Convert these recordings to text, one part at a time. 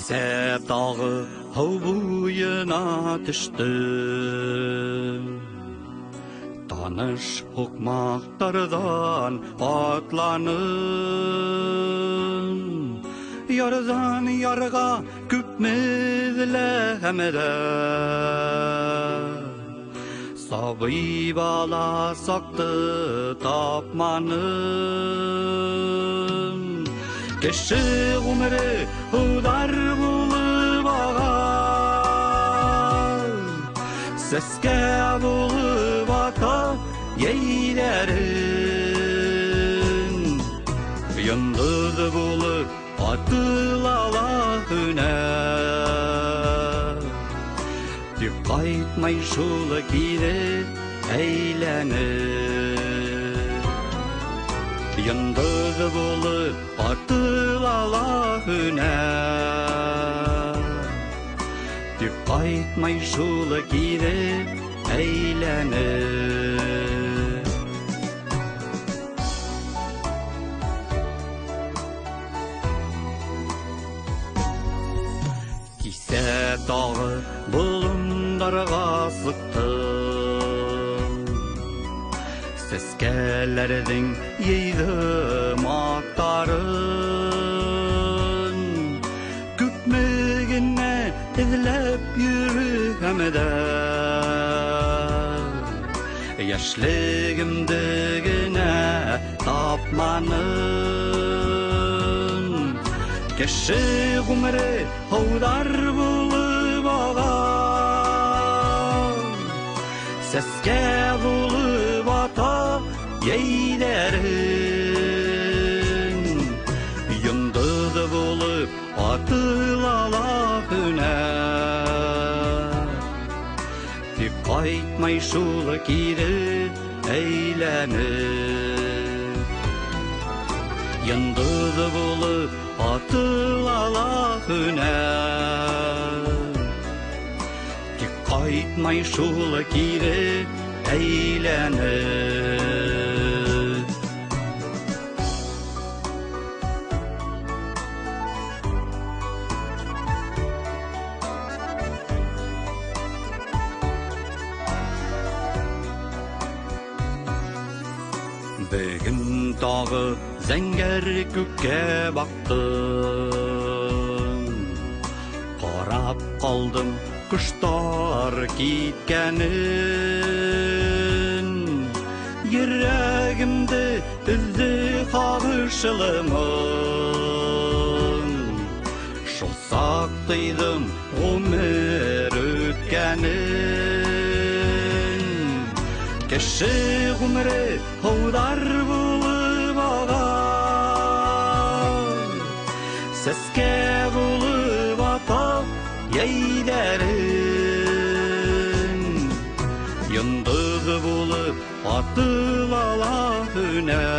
Кисеп дағы хау буйына түшті. Таныш хукмактардан атланын. Ярдан ярға күпмезле әмеді. Сабый бала сақты тапманын. Кеші ғұмыры ұдар болып аған. Сәске болып ата ейлерін. Йындыз болып атылала күнә. Тек қайтмай жолы кейде әйленіп. Йындыз болып атылала күнә. Тек қайтмай жолы кейде әйленіп. Кисеп дағы бұлымдарға sıktым. Сескелердің ейді мақтарын. Күпмегіне ізлеп жүргімді. Яшлігімдігіне тапманын. Кеші ғұмыры аудар болып аған. Сәске болып ата ейлерін. Йындыз болып атылала күнә. Тек қайтмай жолы кейде әйленіп. Йындыз болып атылала күнә. Тек қайтмай жолы кейде әйленіп. Бүгін тағы зәңгер көкке бақтым. Қарап қалдым құштар кеткенін. Жүрегімді үзді қағышылымын. Шол сақтайдым ғұмыр өткенін. Кеші ғұмыры аудар болып аған. Сәске болып ата ейлерін. Йындыз болып атылала күнә.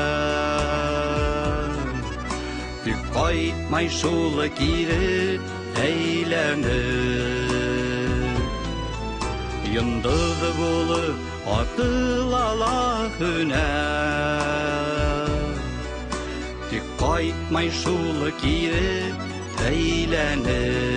Тек қайтмай жолы кейде әйленіп. Йындыз болып атылала күнә. Тек қайтмай жолы кейде әйленіп.